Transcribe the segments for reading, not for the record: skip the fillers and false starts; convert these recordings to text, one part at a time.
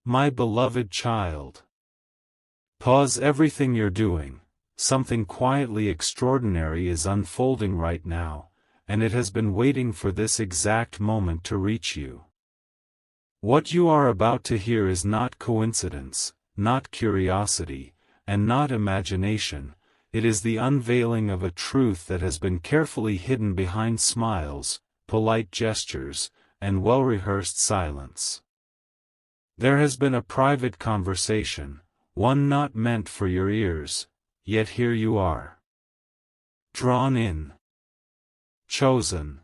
My beloved child. Pause everything you're doing. Something quietly extraordinary is unfolding right now, and it has been waiting for this exact moment to reach you. What you are about to hear is not coincidence, not curiosity, and not imagination. It is the unveiling of a truth that has been carefully hidden behind smiles, polite gestures, and well-rehearsed silence. There has been a private conversation, one not meant for your ears, yet here you are. Drawn in. Chosen.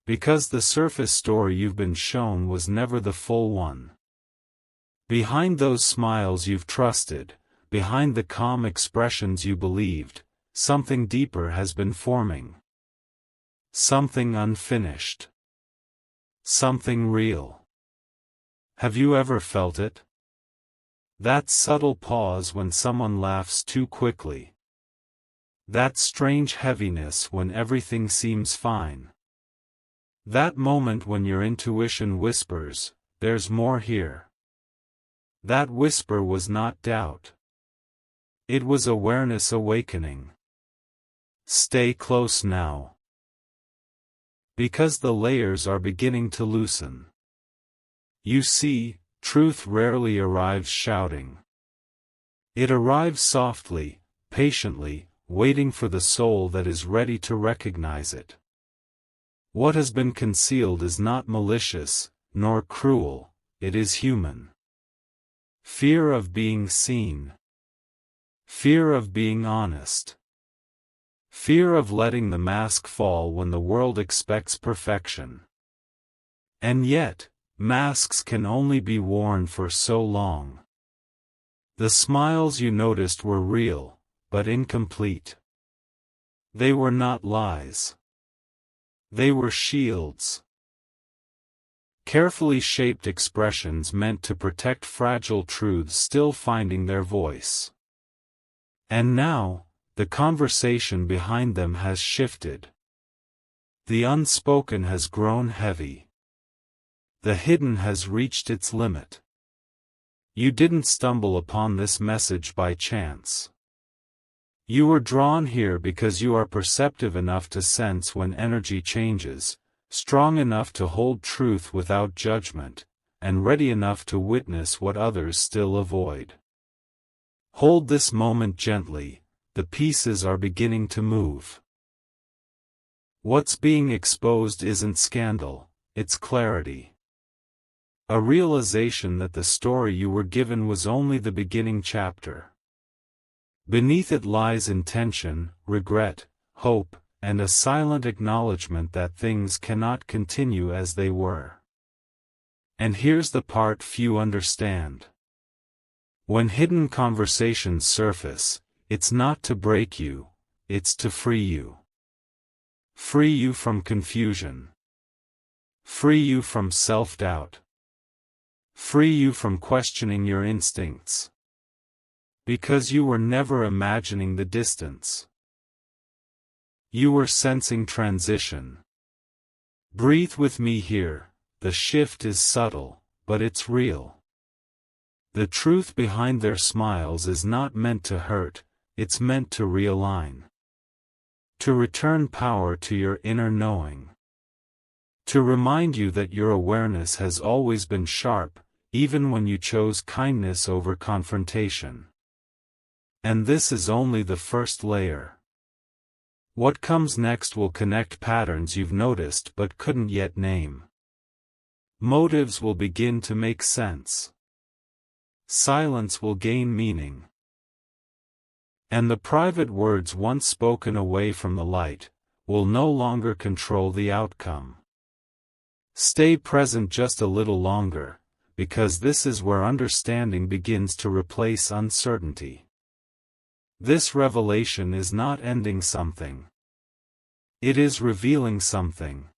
Because the surface story you've been shown was never the full one. Behind those smiles you've trusted, behind the calm expressions you believed, something deeper has been forming. Something unfinished. Something real. Have you ever felt it? That subtle pause when someone laughs too quickly. That strange heaviness when everything seems fine. That moment when your intuition whispers, "There's more here." That whisper was not doubt. It was awareness awakening. Stay close now. Because the layers are beginning to loosen. You see, truth rarely arrives shouting. It arrives softly, patiently, waiting for the soul that is ready to recognize it. What has been concealed is not malicious, nor cruel, it is human. Fear of being seen. Fear of being honest. Fear of letting the mask fall when the world expects perfection. And yet, masks can only be worn for so long. The smiles you noticed were real, but incomplete. They were not lies. They were shields. Carefully shaped expressions meant to protect fragile truths still finding their voice. And now, the conversation behind them has shifted. The unspoken has grown heavy. The hidden has reached its limit. You didn't stumble upon this message by chance. You were drawn here because you are perceptive enough to sense when energy changes, strong enough to hold truth without judgment, and ready enough to witness what others still avoid. Hold this moment gently, the pieces are beginning to move. What's being exposed isn't scandal, it's clarity. A realization that the story you were given was only the beginning chapter. Beneath it lies intention, regret, hope, and a silent acknowledgement that things cannot continue as they were. And here's the part few understand. When hidden conversations surface, it's not to break you, it's to free you. Free you from confusion. Free you from self-doubt. Free you from questioning your instincts. Because you were never imagining the distance. You were sensing transition. Breathe with me here, the shift is subtle, but it's real. The truth behind their smiles is not meant to hurt, it's meant to realign. To return power to your inner knowing. To remind you that your awareness has always been sharp, even when you chose kindness over confrontation. And this is only the first layer. What comes next will connect patterns you've noticed but couldn't yet name. Motives will begin to make sense. Silence will gain meaning. And the private words once spoken away from the light, will no longer control the outcome. Stay present just a little longer, because this is where understanding begins to replace uncertainty. This revelation is not ending something. It is revealing something.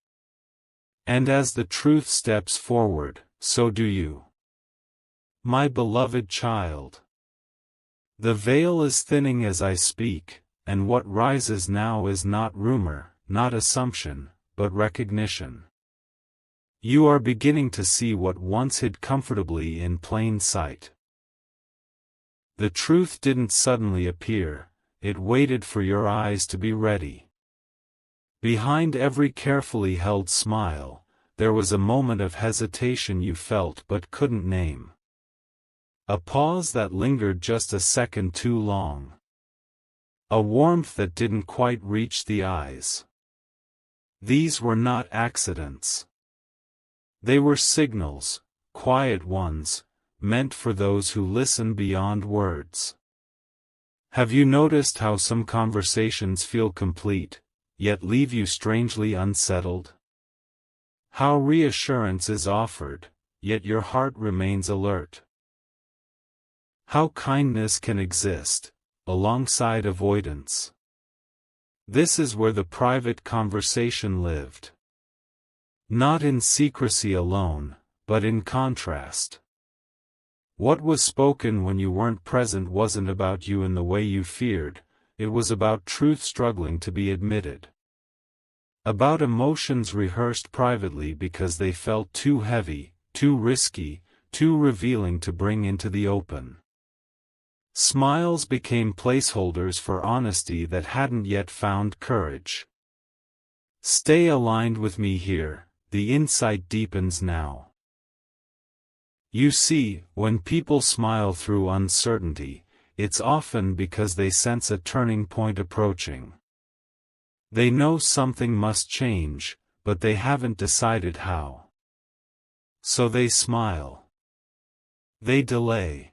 And as the truth steps forward, so do you. My beloved child. The veil is thinning as I speak, and what rises now is not rumor, not assumption, but recognition. You are beginning to see what once hid comfortably in plain sight. The truth didn't suddenly appear, it waited for your eyes to be ready. Behind every carefully held smile, there was a moment of hesitation you felt but couldn't name. A pause that lingered just a second too long. A warmth that didn't quite reach the eyes. These were not accidents. They were signals, quiet ones, meant for those who listen beyond words. Have you noticed how some conversations feel complete, yet leave you strangely unsettled? How reassurance is offered, yet your heart remains alert. How kindness can exist, alongside avoidance. This is where the private conversation lived. Not in secrecy alone, but in contrast. What was spoken when you weren't present wasn't about you in the way you feared, it was about truth struggling to be admitted. About emotions rehearsed privately because they felt too heavy, too risky, too revealing to bring into the open. Smiles became placeholders for honesty that hadn't yet found courage. Stay aligned with me here, the insight deepens now. You see, when people smile through uncertainty, it's often because they sense a turning point approaching. They know something must change, but they haven't decided how. So they smile. They delay.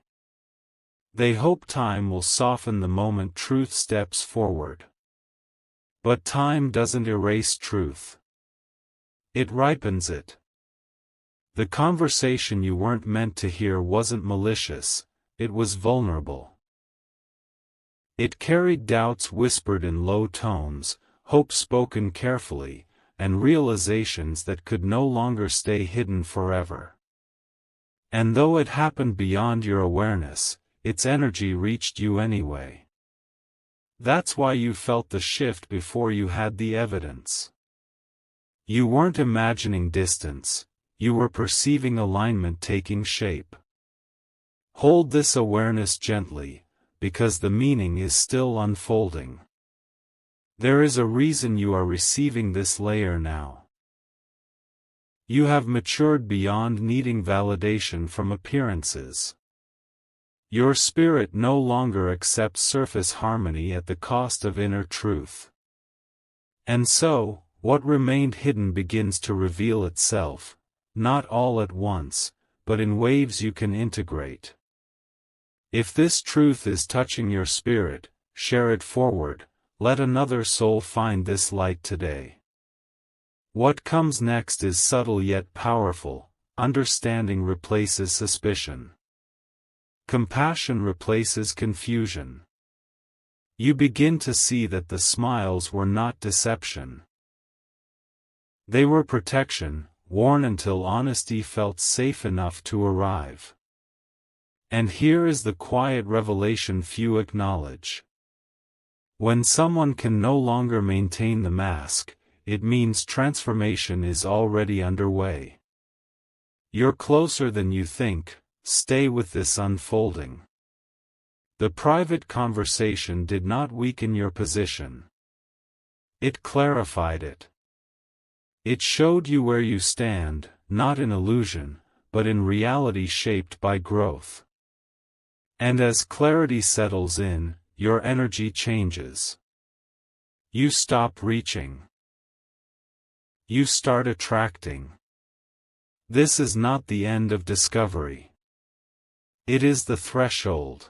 They hope time will soften the moment truth steps forward. But time doesn't erase truth. It ripens it. The conversation you weren't meant to hear wasn't malicious, it was vulnerable. It carried doubts whispered in low tones, hope spoken carefully, and realizations that could no longer stay hidden forever. And though it happened beyond your awareness, its energy reached you anyway. That's why you felt the shift before you had the evidence. You weren't imagining distance, you were perceiving alignment taking shape. Hold this awareness gently, because the meaning is still unfolding. There is a reason you are receiving this layer now. You have matured beyond needing validation from appearances. Your spirit no longer accepts surface harmony at the cost of inner truth. And so, what remained hidden begins to reveal itself, not all at once, but in waves you can integrate. If this truth is touching your spirit, share it forward, let another soul find this light today. What comes next is subtle yet powerful, understanding replaces suspicion. Compassion replaces confusion. You begin to see that the smiles were not deception. They were protection, worn until honesty felt safe enough to arrive. And here is the quiet revelation few acknowledge. When someone can no longer maintain the mask, it means transformation is already underway. You're closer than you think, stay with this unfolding. The private conversation did not weaken your position. It clarified it. It showed you where you stand, not in illusion, but in reality shaped by growth. And as clarity settles in, your energy changes. You stop reaching. You start attracting. This is not the end of discovery. It is the threshold.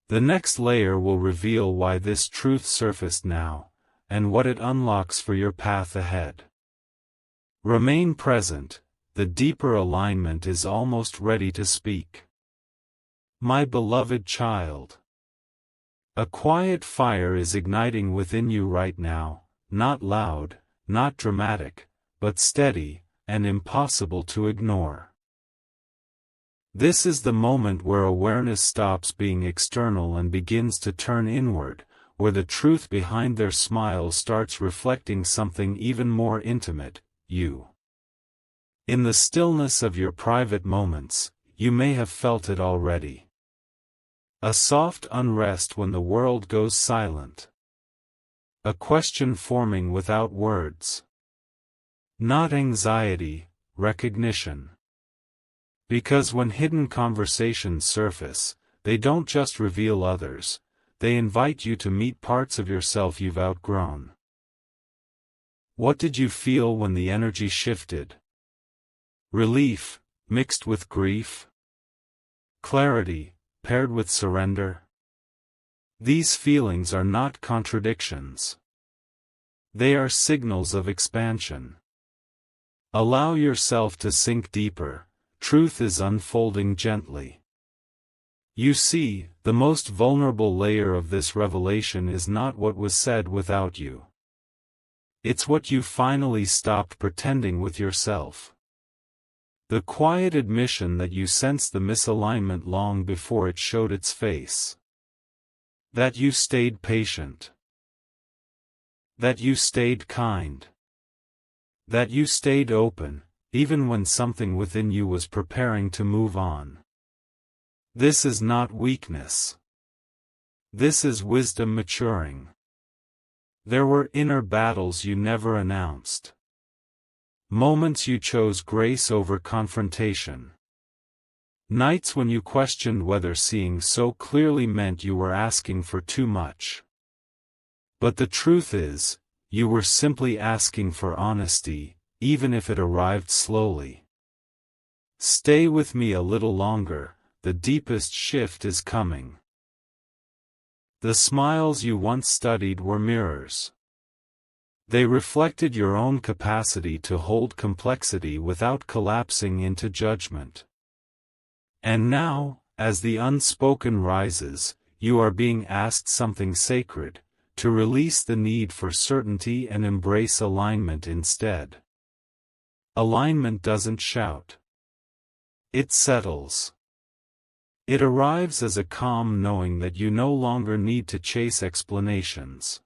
The next layer will reveal why this truth surfaced now, and what it unlocks for your path ahead. Remain present, the deeper alignment is almost ready to speak. My beloved child. A quiet fire is igniting within you right now, not loud, not dramatic, but steady, and impossible to ignore. This is the moment where awareness stops being external and begins to turn inward, where the truth behind their smile starts reflecting something even more intimate, you. In the stillness of your private moments, you may have felt it already. A soft unrest when the world goes silent. A question forming without words. Not anxiety, recognition. Because when hidden conversations surface, they don't just reveal others, they invite you to meet parts of yourself you've outgrown. What did you feel when the energy shifted? Relief, mixed with grief? Clarity, paired with surrender? These feelings are not contradictions. They are signals of expansion. Allow yourself to sink deeper. Truth is unfolding gently. You see, the most vulnerable layer of this revelation is not what was said without you. It's what you finally stopped pretending with yourself. The quiet admission that you sensed the misalignment long before it showed its face. That you stayed patient. That you stayed kind. That you stayed open, even when something within you was preparing to move on. This is not weakness. This is wisdom maturing. There were inner battles you never announced. Moments you chose grace over confrontation. Nights when you questioned whether seeing so clearly meant you were asking for too much. But the truth is, you were simply asking for honesty, even if it arrived slowly. Stay with me a little longer, the deepest shift is coming. The smiles you once studied were mirrors. They reflected your own capacity to hold complexity without collapsing into judgment. And now, as the unspoken rises, you are being asked something sacred, to release the need for certainty and embrace alignment instead. Alignment doesn't shout. It settles. It arrives as a calm knowing that you no longer need to chase explanations.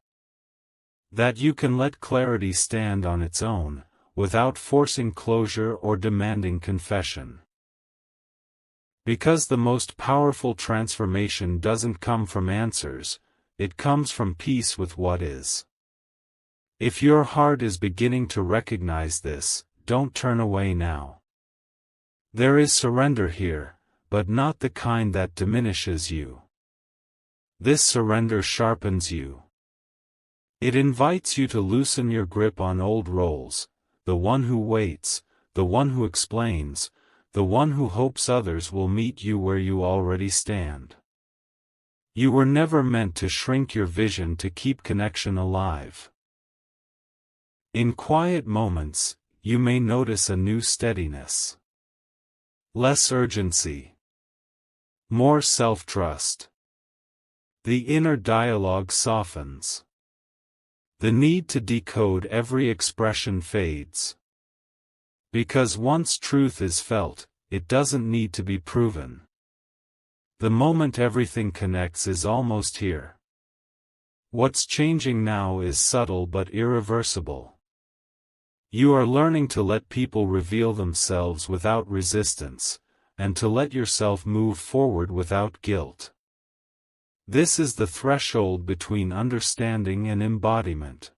That you can let clarity stand on its own, without forcing closure or demanding confession. Because the most powerful transformation doesn't come from answers, it comes from peace with what is. If your heart is beginning to recognize this, don't turn away now. There is surrender here, but not the kind that diminishes you. This surrender sharpens you. It invites you to loosen your grip on old roles, the one who waits, the one who explains, the one who hopes others will meet you where you already stand. You were never meant to shrink your vision to keep connection alive. In quiet moments, you may notice a new steadiness. Less urgency. More self-trust. The inner dialogue softens. The need to decode every expression fades. Because once truth is felt, it doesn't need to be proven. The moment everything connects is almost here. What's changing now is subtle but irreversible. You are learning to let people reveal themselves without resistance, and to let yourself move forward without guilt. This is the threshold between understanding and embodiment.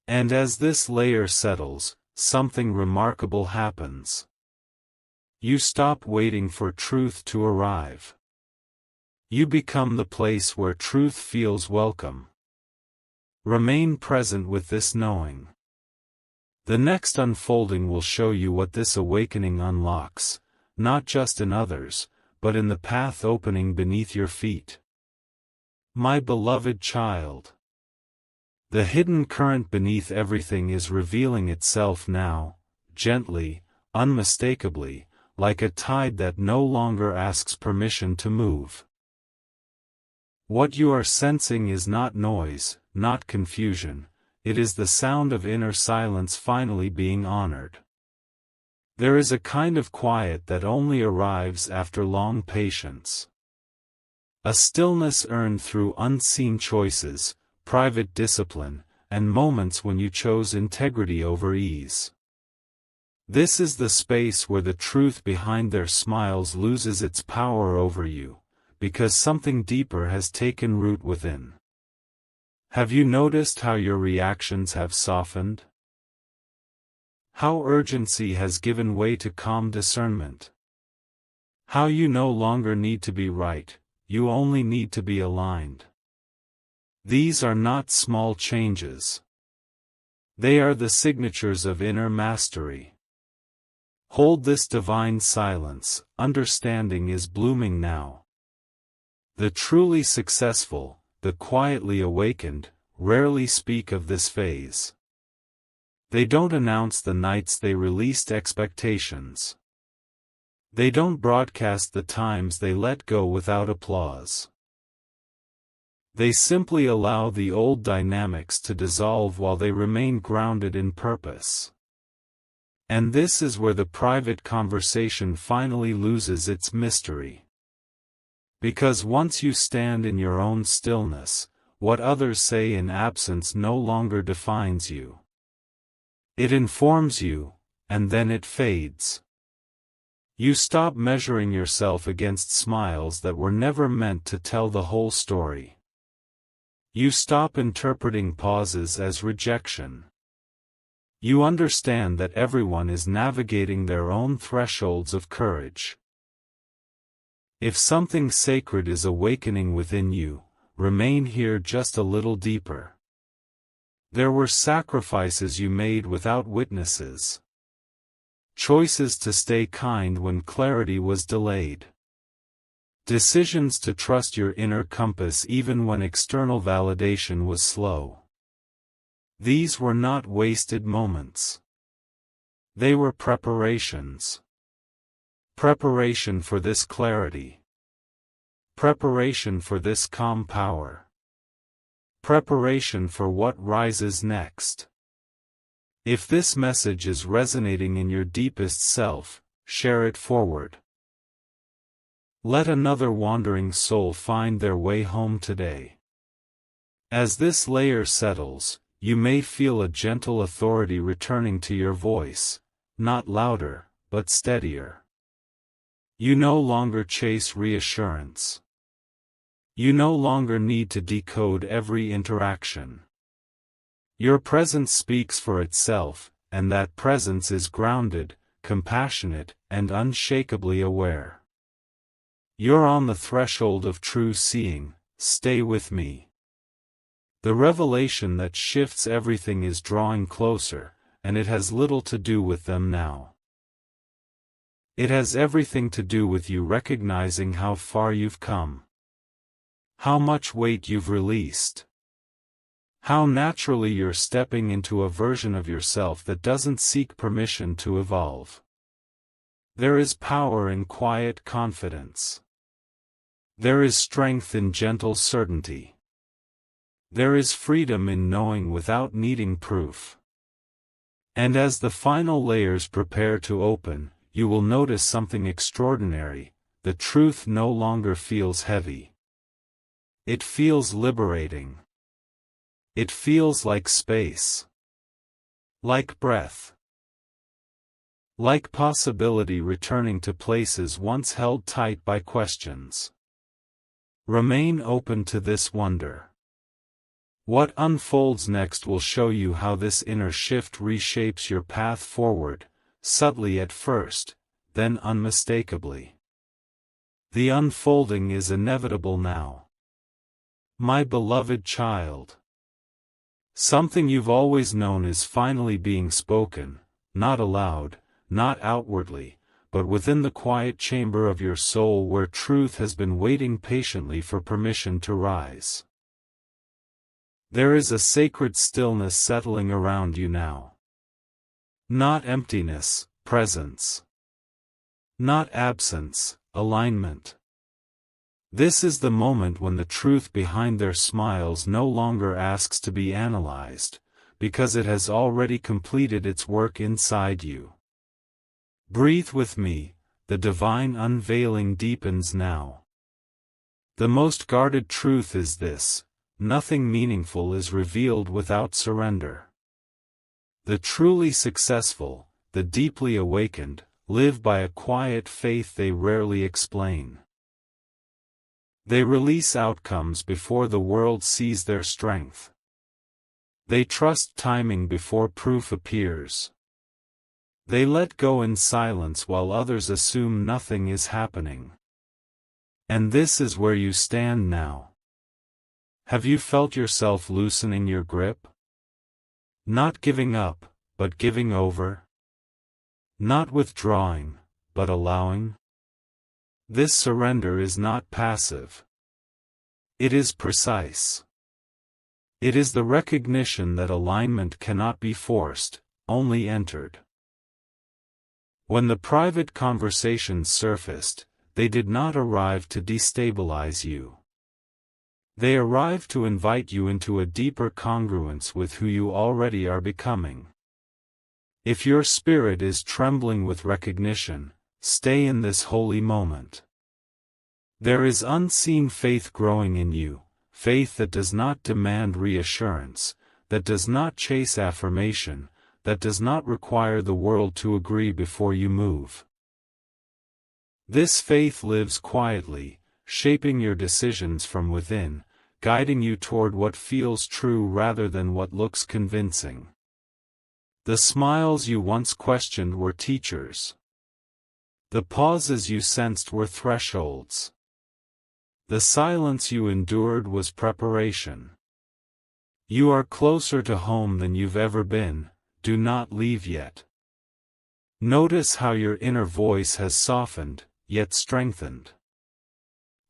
And as this layer settles, something remarkable happens. You stop waiting for truth to arrive. You become the place where truth feels welcome. Remain present with this knowing. The next unfolding will show you what this awakening unlocks, not just in others, but in the path opening beneath your feet. My beloved child. The hidden current beneath everything is revealing itself now, gently, unmistakably, like a tide that no longer asks permission to move. What you are sensing is not noise, not confusion, it is the sound of inner silence finally being honored. There is a kind of quiet that only arrives after long patience. A stillness earned through unseen choices, private discipline, and moments when you chose integrity over ease. This is the space where the truth behind their smiles loses its power over you, because something deeper has taken root within. Have you noticed how your reactions have softened? How urgency has given way to calm discernment? How you no longer need to be right, you only need to be aligned. These are not small changes. They are the signatures of inner mastery. Hold this divine silence, understanding is blooming now. The truly successful, the quietly awakened, rarely speak of this phase. They don't announce the nights they released expectations. They don't broadcast the times they let go without applause. They simply allow the old dynamics to dissolve while they remain grounded in purpose. And this is where the private conversation finally loses its mystery. Because once you stand in your own stillness, what others say in absence no longer defines you. It informs you, and then it fades. You stop measuring yourself against smiles that were never meant to tell the whole story. You stop interpreting pauses as rejection. You understand that everyone is navigating their own thresholds of courage. If something sacred is awakening within you, remain here just a little deeper. There were sacrifices you made without witnesses. Choices to stay kind when clarity was delayed. Decisions to trust your inner compass even when external validation was slow. These were not wasted moments. They were preparations. Preparation for this clarity. Preparation for this calm power. Preparation for what rises next. If this message is resonating in your deepest self, share it forward. Let another wandering soul find their way home today. As this layer settles, you may feel a gentle authority returning to your voice, not louder, but steadier. You no longer chase reassurance. You no longer need to decode every interaction. Your presence speaks for itself, and that presence is grounded, compassionate, and unshakably aware. You're on the threshold of true seeing. Stay with me. The revelation that shifts everything is drawing closer, and it has little to do with them now. It has everything to do with you recognizing how far you've come. How much weight you've released. How naturally you're stepping into a version of yourself that doesn't seek permission to evolve. There is power in quiet confidence. There is strength in gentle certainty. There is freedom in knowing without needing proof. And as the final layers prepare to open, you will notice something extraordinary. The truth no longer feels heavy. It feels liberating. It feels like space. Like breath. Like possibility returning to places once held tight by questions. Remain open to this wonder. What unfolds next will show you how this inner shift reshapes your path forward, subtly at first, then unmistakably. The unfolding is inevitable now. My beloved child. Something you've always known is finally being spoken, not aloud, not outwardly, but within the quiet chamber of your soul where truth has been waiting patiently for permission to rise. There is a sacred stillness settling around you now. Not emptiness, presence. Not absence, alignment. This is the moment when the truth behind their smiles no longer asks to be analyzed, because it has already completed its work inside you. Breathe with me, the divine unveiling deepens now. The most guarded truth is this: nothing meaningful is revealed without surrender. The truly successful, the deeply awakened, live by a quiet faith they rarely explain. They release outcomes before the world sees their strength. They trust timing before proof appears. They let go in silence while others assume nothing is happening. And this is where you stand now. Have you felt yourself loosening your grip? Not giving up, but giving over? Not withdrawing, but allowing? This surrender is not passive. It is precise. It is the recognition that alignment cannot be forced, only entered. When the private conversations surfaced, they did not arrive to destabilize you. They arrived to invite you into a deeper congruence with who you already are becoming. If your spirit is trembling with recognition, stay in this holy moment. There is unseen faith growing in you, faith that does not demand reassurance, that does not chase affirmation, that does not require the world to agree before you move. This faith lives quietly, shaping your decisions from within, guiding you toward what feels true rather than what looks convincing. The smiles you once questioned were teachers. The pauses you sensed were thresholds. The silence you endured was preparation. You are closer to home than you've ever been, do not leave yet. Notice how your inner voice has softened, yet strengthened.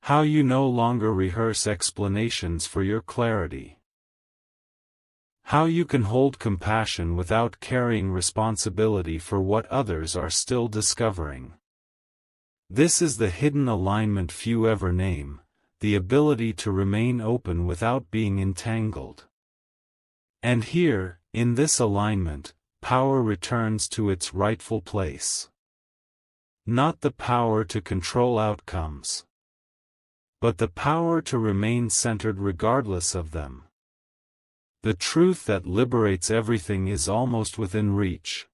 How you no longer rehearse explanations for your clarity. How you can hold compassion without carrying responsibility for what others are still discovering. This is the hidden alignment few ever name, the ability to remain open without being entangled. And here, in this alignment, power returns to its rightful place. Not the power to control outcomes, but the power to remain centered regardless of them. The truth that liberates everything is almost within reach.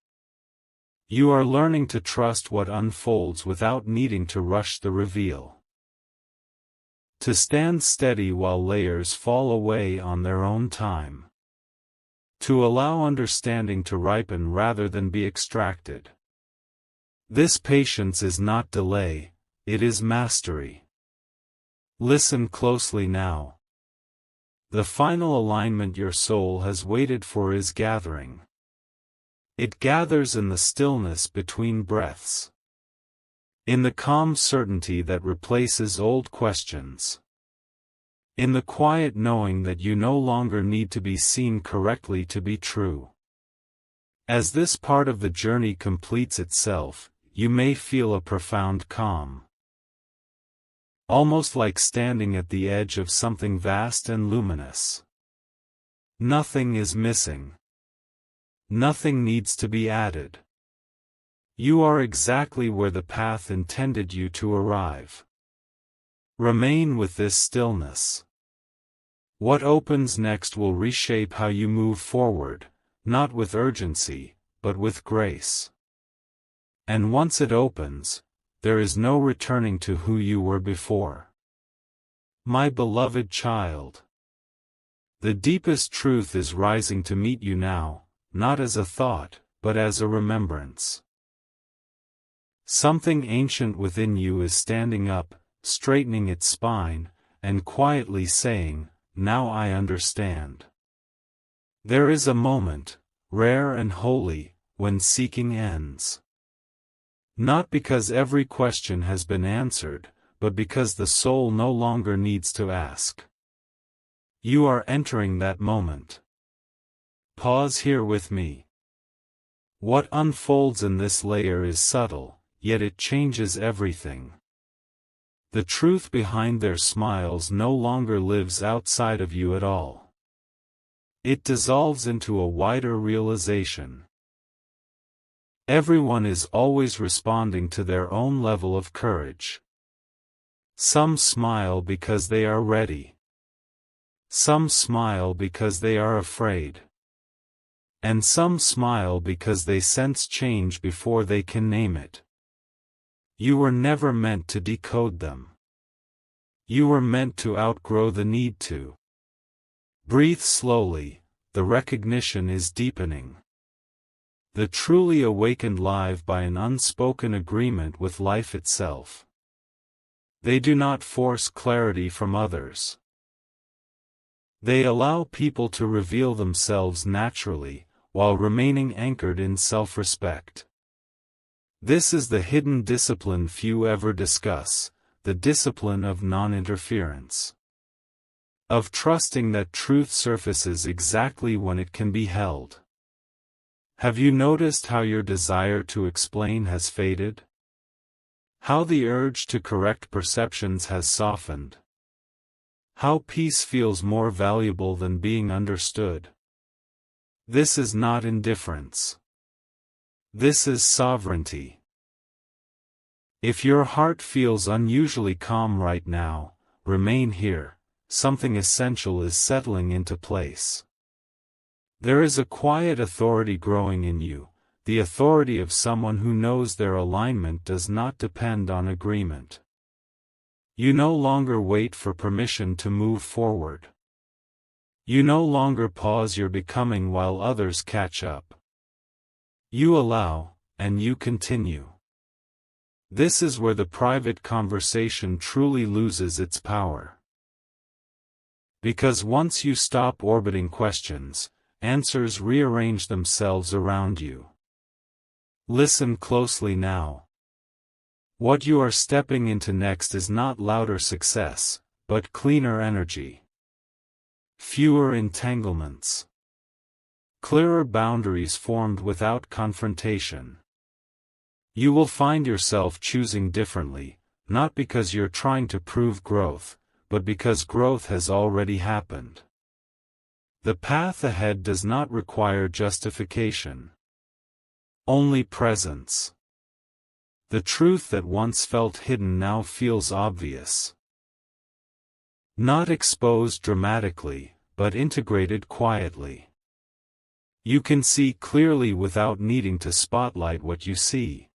You are learning to trust what unfolds without needing to rush the reveal. To stand steady while layers fall away on their own time. To allow understanding to ripen rather than be extracted. This patience is not delay, it is mastery. Listen closely now. The final alignment your soul has waited for is gathering. It gathers in the stillness between breaths. In the calm certainty that replaces old questions. In the quiet knowing that you no longer need to be seen correctly to be true. As this part of the journey completes itself, you may feel a profound calm. Almost like standing at the edge of something vast and luminous. Nothing is missing. Nothing needs to be added. You are exactly where the path intended you to arrive. Remain with this stillness. What opens next will reshape how you move forward, not with urgency, but with grace. And once it opens, there is no returning to who you were before. My beloved child. The deepest truth is rising to meet you now, not as a thought, but as a remembrance. Something ancient within you is standing up, straightening its spine, and quietly saying, "Now I understand." There is a moment, rare and holy, when seeking ends. Not because every question has been answered, but because the soul no longer needs to ask. You are entering that moment. Pause here with me. What unfolds in this layer is subtle, yet it changes everything. The truth behind their smiles no longer lives outside of you at all. It dissolves into a wider realization. Everyone is always responding to their own level of courage. Some smile because they are ready. Some smile because they are afraid. And some smile because they sense change before they can name it. You were never meant to decode them. You were meant to outgrow the need to. Breathe slowly, the recognition is deepening. The truly awakened live by an unspoken agreement with life itself. They do not force clarity from others. They allow people to reveal themselves naturally, while remaining anchored in self-respect. This is the hidden discipline few ever discuss, the discipline of non-interference. Of trusting that truth surfaces exactly when it can be held. Have you noticed how your desire to explain has faded? How the urge to correct perceptions has softened? How peace feels more valuable than being understood? This is not indifference. This is sovereignty. If your heart feels unusually calm right now, remain here, something essential is settling into place. There is a quiet authority growing in you, the authority of someone who knows their alignment does not depend on agreement. You no longer wait for permission to move forward. You no longer pause your becoming while others catch up. You allow, and you continue. This is where the private conversation truly loses its power. Because once you stop orbiting questions, answers rearrange themselves around you. Listen closely now. What you are stepping into next is not louder success, but cleaner energy. Fewer entanglements. Clearer boundaries formed without confrontation. You will find yourself choosing differently, not because you're trying to prove growth, but because growth has already happened. The path ahead does not require justification. Only presence. The truth that once felt hidden now feels obvious. Not exposed dramatically, but integrated quietly. You can see clearly without needing to spotlight what you see.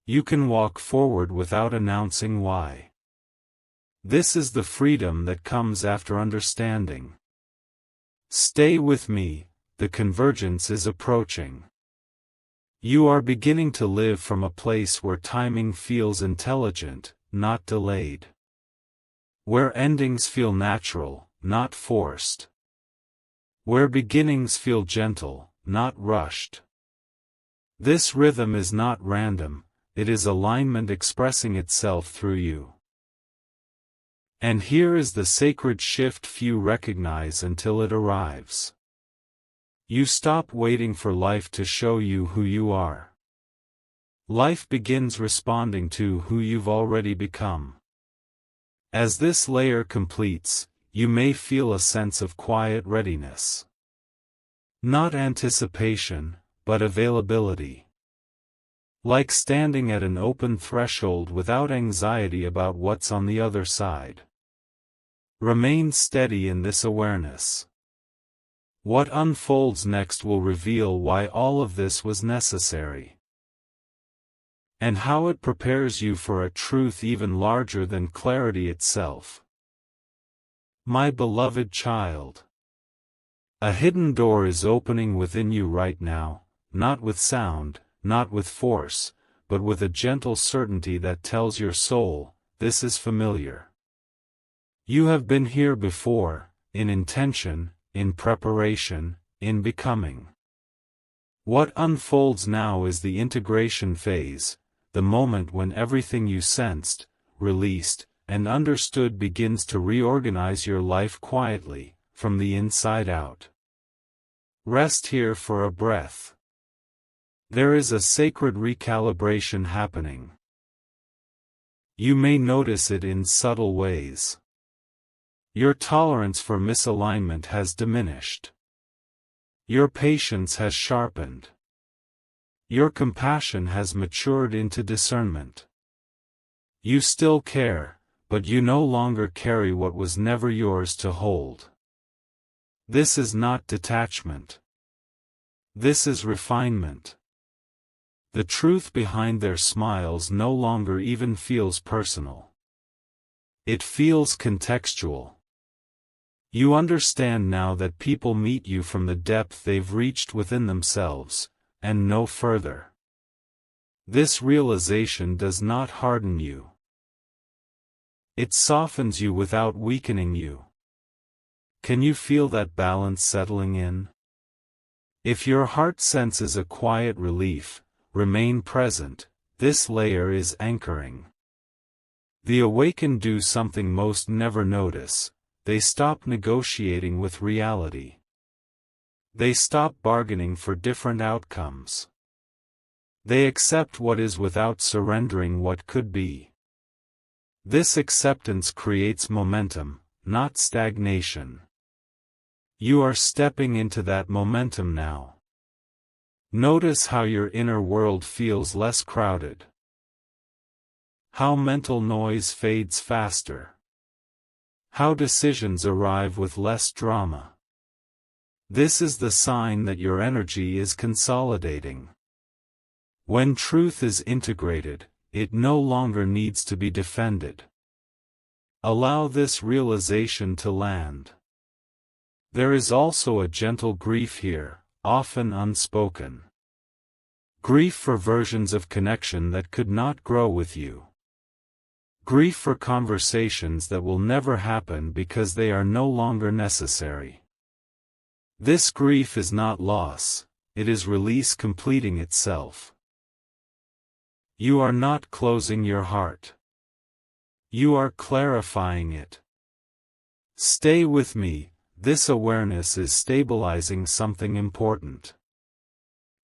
You can walk forward without announcing why. This is the freedom that comes after understanding. Stay with me, the convergence is approaching. You are beginning to live from a place where timing feels intelligent, not delayed. Where endings feel natural, not forced. Where beginnings feel gentle, not rushed. This rhythm is not random, it is alignment expressing itself through you. And here is the sacred shift few recognize until it arrives. You stop waiting for life to show you who you are. Life begins responding to who you've already become. As this layer completes, you may feel a sense of quiet readiness. Not anticipation, but availability. Like standing at an open threshold without anxiety about what's on the other side. Remain steady in this awareness. What unfolds next will reveal why all of this was necessary. And how it prepares you for a truth even larger than clarity itself. My beloved child. A hidden door is opening within you right now, not with sound, not with force, but with a gentle certainty that tells your soul, this is familiar. You have been here before, in intention, in preparation, in becoming. What unfolds now is the integration phase, the moment when everything you sensed, released, and understood begins to reorganize your life quietly, from the inside out. Rest here for a breath. There is a sacred recalibration happening. You may notice it in subtle ways. Your tolerance for misalignment has diminished. Your patience has sharpened. Your compassion has matured into discernment. You still care, but you no longer carry what was never yours to hold. This is not detachment. This is refinement. The truth behind their smiles no longer even feels personal. It feels contextual. You understand now that people meet you from the depth they've reached within themselves, and no further. This realization does not harden you. It softens you without weakening you. Can you feel that balance settling in? If your heart senses a quiet relief, remain present. This layer is anchoring. The awakened do something most never notice. They stop negotiating with reality. They stop bargaining for different outcomes. They accept what is without surrendering what could be. This acceptance creates momentum, not stagnation. You are stepping into that momentum now. Notice how your inner world feels less crowded. How mental noise fades faster. How decisions arrive with less drama. This is the sign that your energy is consolidating. When truth is integrated, it no longer needs to be defended. Allow this realization to land. There is also a gentle grief here, often unspoken. Grief for versions of connection that could not grow with you. Grief for conversations that will never happen because they are no longer necessary. This grief is not loss, it is release completing itself. You are not closing your heart. You are clarifying it. Stay with me, this awareness is stabilizing something important.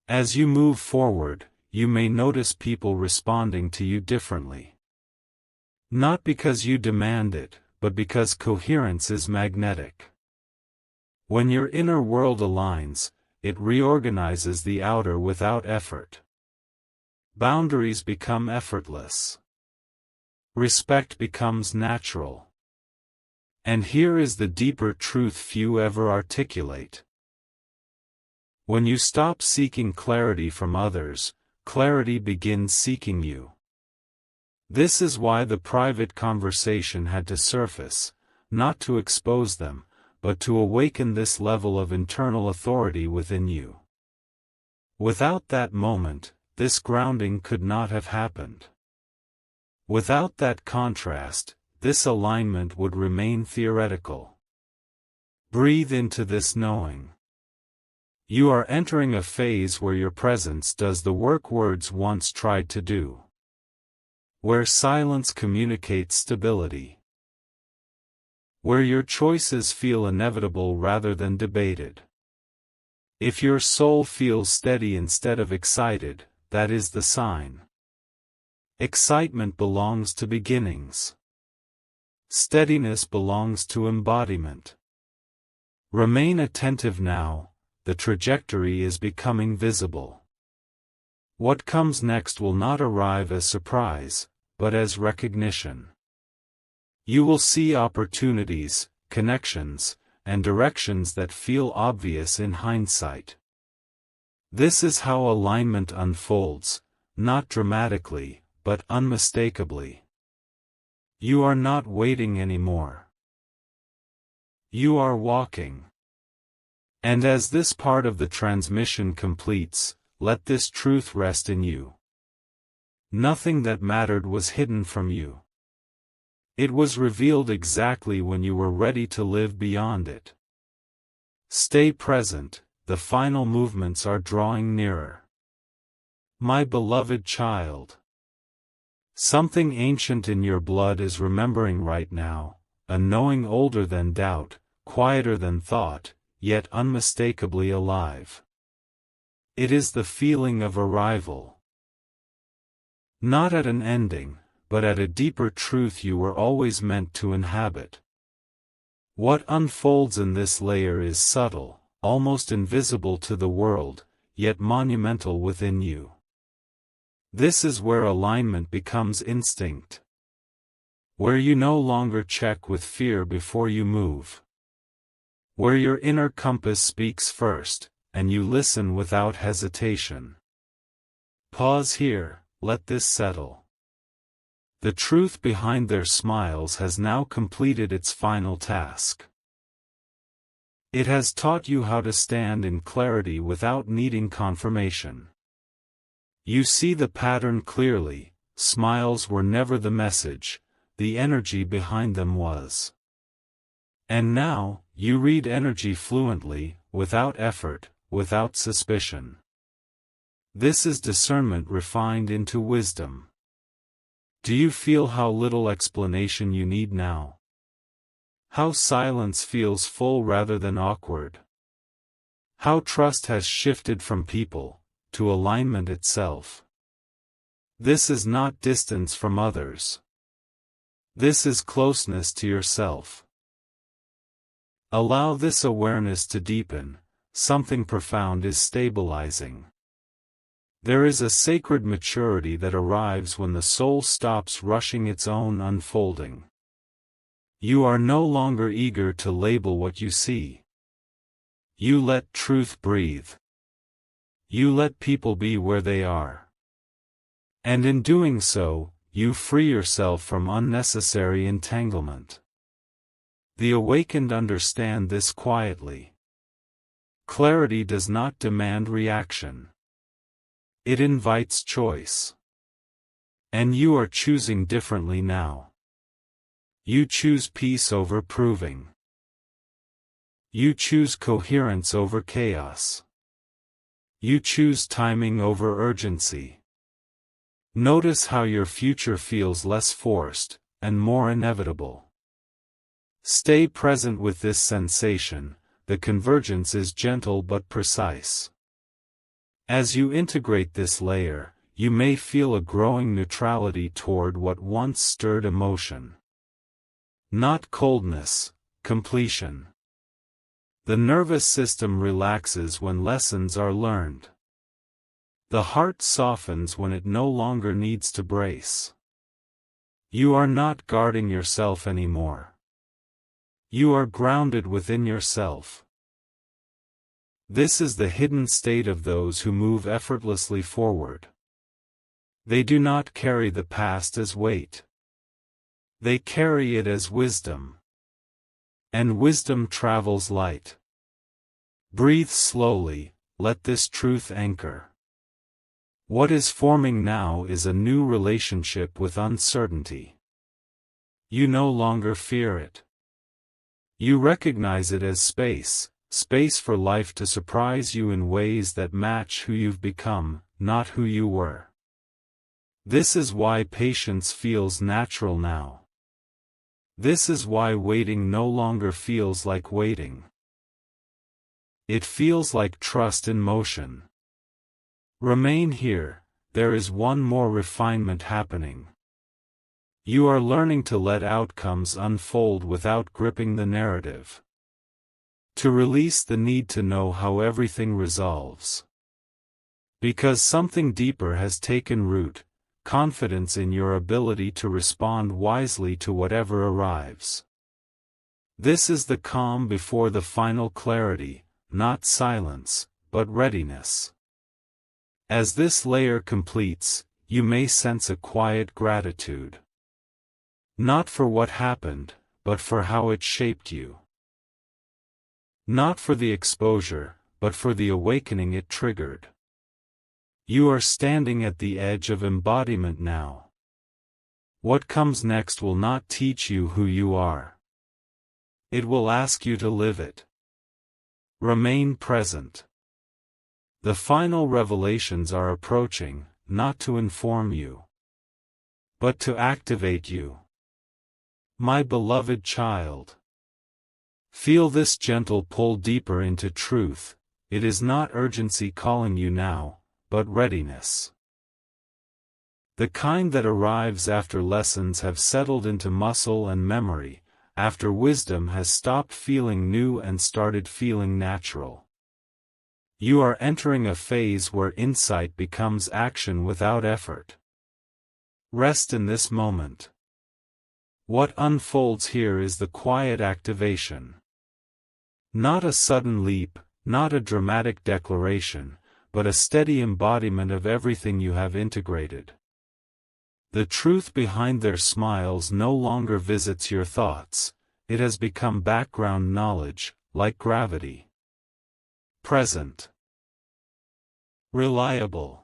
As you move forward, you may notice people responding to you differently. Not because you demand it, but because coherence is magnetic. When your inner world aligns, it reorganizes the outer without effort. Boundaries become effortless. Respect becomes natural. And here is the deeper truth few ever articulate. When you stop seeking clarity from others, clarity begins seeking you. This is why the private conversation had to surface, not to expose them, but to awaken this level of internal authority within you. Without that moment, this grounding could not have happened. Without that contrast, this alignment would remain theoretical. Breathe into this knowing. You are entering a phase where your presence does the work words once tried to do. Where silence communicates stability. Where your choices feel inevitable rather than debated. If your soul feels steady instead of excited, that is the sign. Excitement belongs to beginnings. Steadiness belongs to embodiment. Remain attentive now, the trajectory is becoming visible. What comes next will not arrive as surprise, but as recognition. You will see opportunities, connections, and directions that feel obvious in hindsight. This is how alignment unfolds, not dramatically, but unmistakably. You are not waiting anymore. You are walking. And as this part of the transmission completes, let this truth rest in you. Nothing that mattered was hidden from you. It was revealed exactly when you were ready to live beyond it. Stay present, the final movements are drawing nearer. My beloved child. Something ancient in your blood is remembering right now, a knowing older than doubt, quieter than thought, yet unmistakably alive. It is the feeling of arrival. Not at an ending, but at a deeper truth you were always meant to inhabit. What unfolds in this layer is subtle, almost invisible to the world, yet monumental within you. This is where alignment becomes instinct. Where you no longer check with fear before you move. Where your inner compass speaks first, and you listen without hesitation. Pause here, let this settle. The truth behind their smiles has now completed its final task. It has taught you how to stand in clarity without needing confirmation. You see the pattern clearly. Smiles were never the message, the energy behind them was. And now, you read energy fluently, without effort, without suspicion. This is discernment refined into wisdom. Do you feel how little explanation you need now? How silence feels full rather than awkward? How trust has shifted from people to alignment itself? This is not distance from others. This is closeness to yourself. Allow this awareness to deepen. Something profound is stabilizing. There is a sacred maturity that arrives when the soul stops rushing its own unfolding. You are no longer eager to label what you see. You let truth breathe. You let people be where they are. And in doing so, you free yourself from unnecessary entanglement. The awakened understand this quietly. Clarity does not demand reaction. It invites choice. And you are choosing differently now. You choose peace over proving. You choose coherence over chaos. You choose timing over urgency. Notice how your future feels less forced, and more inevitable. Stay present with this sensation. The convergence is gentle but precise. As you integrate this layer, you may feel a growing neutrality toward what once stirred emotion. Not coldness, completion. The nervous system relaxes when lessons are learned. The heart softens when it no longer needs to brace. You are not guarding yourself anymore. You are grounded within yourself. This is the hidden state of those who move effortlessly forward. They do not carry the past as weight. They carry it as wisdom. And wisdom travels light. Breathe slowly, let this truth anchor. What is forming now is a new relationship with uncertainty. You no longer fear it. You recognize it as space for life to surprise you in ways that match who you've become, not who you were. This is why patience feels natural now. This is why waiting no longer feels like waiting. It feels like trust in motion. Remain here, there is one more refinement happening. You are learning to let outcomes unfold without gripping the narrative. To release the need to know how everything resolves. Because something deeper has taken root, confidence in your ability to respond wisely to whatever arrives. This is the calm before the final clarity, not silence, but readiness. As this layer completes, you may sense a quiet gratitude. Not for what happened, but for how it shaped you. Not for the exposure, but for the awakening it triggered. You are standing at the edge of embodiment now. What comes next will not teach you who you are. It will ask you to live it. Remain present. The final revelations are approaching, not to inform you, but to activate you. My beloved child. Feel this gentle pull deeper into truth. It is not urgency calling you now, but readiness. The kind that arrives after lessons have settled into muscle and memory, after wisdom has stopped feeling new and started feeling natural. You are entering a phase where insight becomes action without effort. Rest in this moment. What unfolds here is the quiet activation. Not a sudden leap, not a dramatic declaration, but a steady embodiment of everything you have integrated. The truth behind their smiles no longer visits your thoughts, it has become background knowledge, like gravity. Present. Reliable.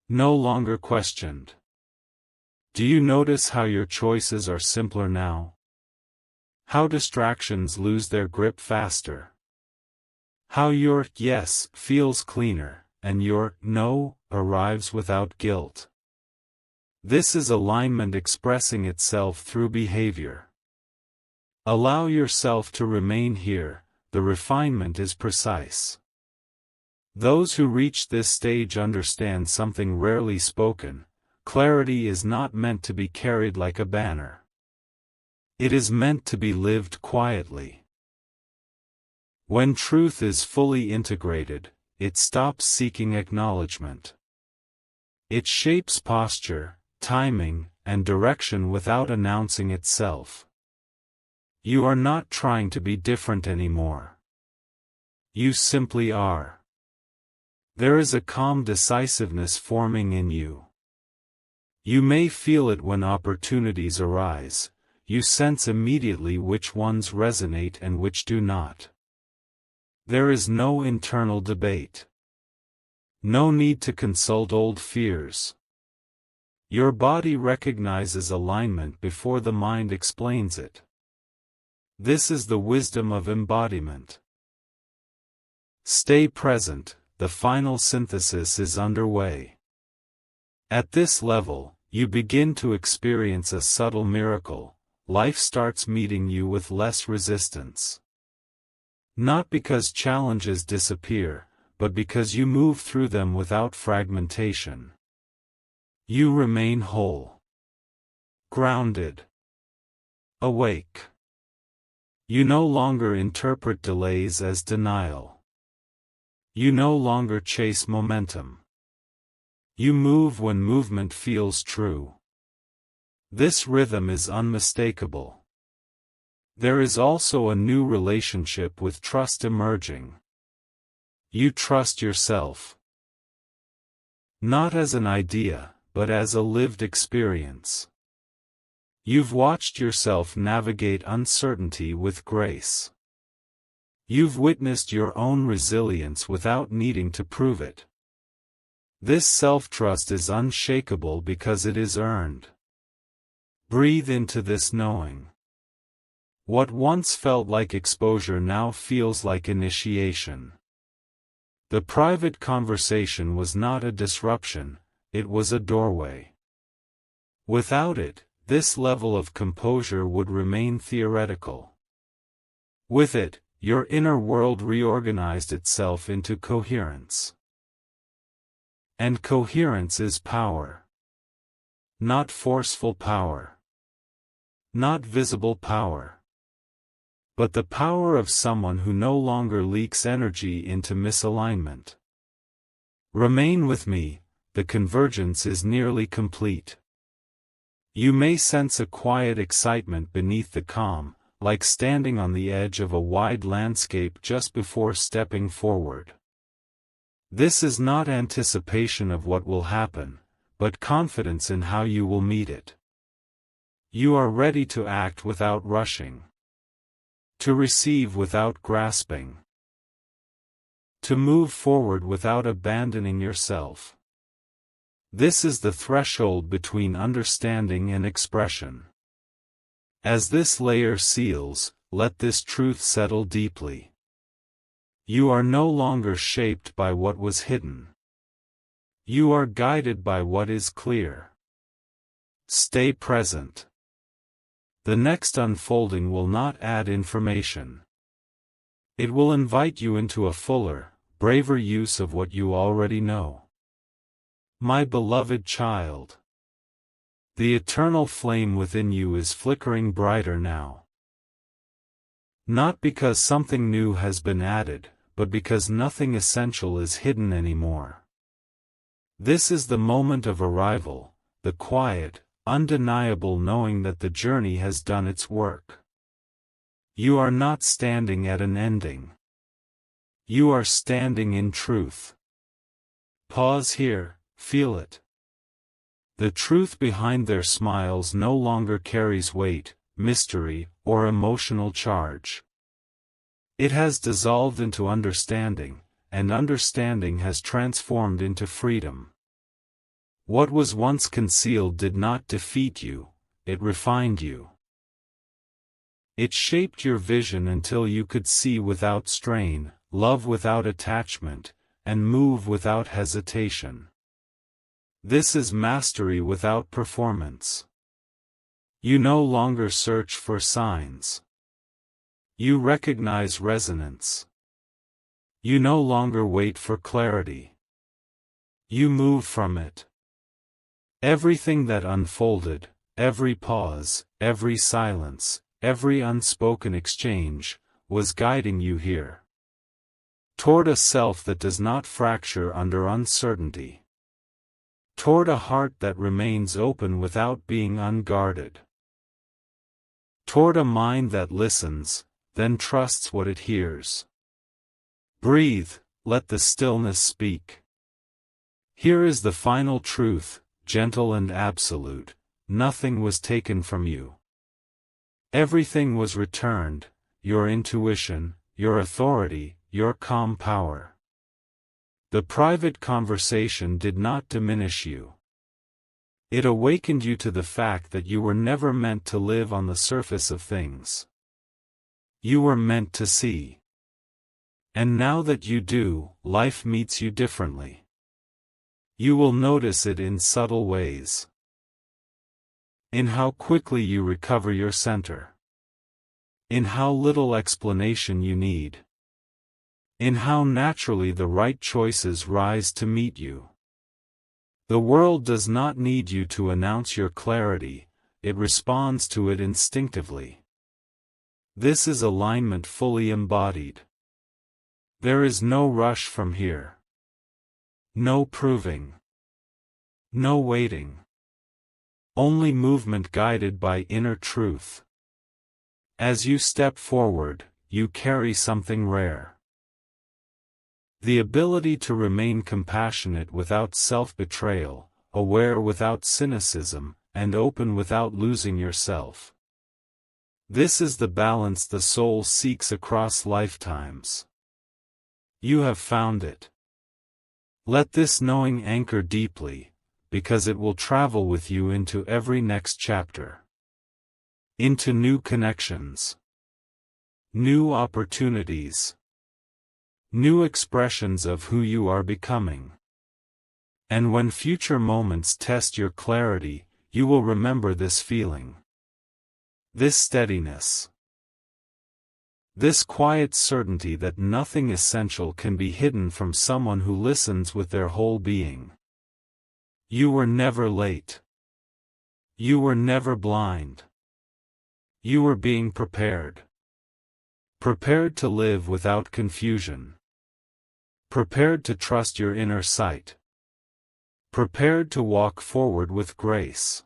No longer questioned. Do you notice how your choices are simpler now? How distractions lose their grip faster? How your yes feels cleaner, and your no arrives without guilt. This is alignment expressing itself through behavior. Allow yourself to remain here, the refinement is precise. Those who reach this stage understand something rarely spoken: clarity is not meant to be carried like a banner. It is meant to be lived quietly. When truth is fully integrated, it stops seeking acknowledgement. It shapes posture, timing, and direction without announcing itself. You are not trying to be different anymore. You simply are. There is a calm decisiveness forming in you. You may feel it when opportunities arise, you sense immediately which ones resonate and which do not. There is no internal debate. No need to consult old fears. Your body recognizes alignment before the mind explains it. This is the wisdom of embodiment. Stay present, the final synthesis is underway. At this level, you begin to experience a subtle miracle: life starts meeting you with less resistance. Not because challenges disappear, but because you move through them without fragmentation. You remain whole, grounded, awake. You no longer interpret delays as denial. You no longer chase momentum. You move when movement feels true. This rhythm is unmistakable. There is also a new relationship with trust emerging. You trust yourself. Not as an idea, but as a lived experience. You've watched yourself navigate uncertainty with grace. You've witnessed your own resilience without needing to prove it. This self-trust is unshakable because it is earned. Breathe into this knowing. What once felt like exposure now feels like initiation. The private conversation was not a disruption, it was a doorway. Without it, this level of composure would remain theoretical. With it, your inner world reorganized itself into coherence. And coherence is power. Not forceful power. Not visible power. But the power of someone who no longer leaks energy into misalignment. Remain with me, the convergence is nearly complete. You may sense a quiet excitement beneath the calm, like standing on the edge of a wide landscape just before stepping forward. This is not anticipation of what will happen, but confidence in how you will meet it. You are ready to act without rushing. To receive without grasping. To move forward without abandoning yourself. This is the threshold between understanding and expression. As this layer seals, let this truth settle deeply. You are no longer shaped by what was hidden. You are guided by what is clear. Stay present. The next unfolding will not add information. It will invite you into a fuller, braver use of what you already know. My beloved child. The eternal flame within you is flickering brighter now. Not because something new has been added, but because nothing essential is hidden anymore. This is the moment of arrival, the quiet, undeniable knowing that the journey has done its work. You are not standing at an ending. You are standing in truth. Pause here, feel it. The truth behind their smiles no longer carries weight, mystery, or emotional charge. It has dissolved into understanding, and understanding has transformed into freedom. What was once concealed did not defeat you, it refined you. It shaped your vision until you could see without strain, love without attachment, and move without hesitation. This is mastery without performance. You no longer search for signs. You recognize resonance. You no longer wait for clarity. You move from it. Everything that unfolded, every pause, every silence, every unspoken exchange, was guiding you here. Toward a self that does not fracture under uncertainty. Toward a heart that remains open without being unguarded. Toward a mind that listens, then trusts what it hears. Breathe, let the stillness speak. Here is the final truth, gentle and absolute: nothing was taken from you. Everything was returned, your intuition, your authority, your calm power. The private conversation did not diminish you. It awakened you to the fact that you were never meant to live on the surface of things. You were meant to see. And now that you do, life meets you differently. You will notice it in subtle ways. In how quickly you recover your center. In how little explanation you need. In how naturally the right choices rise to meet you. The world does not need you to announce your clarity, it responds to it instinctively. This is alignment fully embodied. There is no rush from here. No proving. No waiting. Only movement guided by inner truth. As you step forward, you carry something rare. The ability to remain compassionate without self-betrayal, aware without cynicism, and open without losing yourself. This is the balance the soul seeks across lifetimes. You have found it. Let this knowing anchor deeply, because it will travel with you into every next chapter. Into new connections. New opportunities. New expressions of who you are becoming. And when future moments test your clarity, you will remember this feeling. This steadiness. This quiet certainty that nothing essential can be hidden from someone who listens with their whole being. You were never late. You were never blind. You were being prepared. Prepared to live without confusion. Prepared to trust your inner sight. Prepared to walk forward with grace.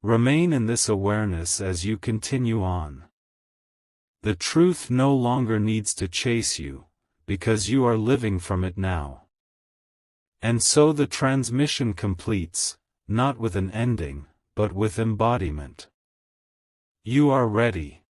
Remain in this awareness as you continue on. The truth no longer needs to chase you, because you are living from it now. And so the transmission completes, not with an ending, but with embodiment. You are ready.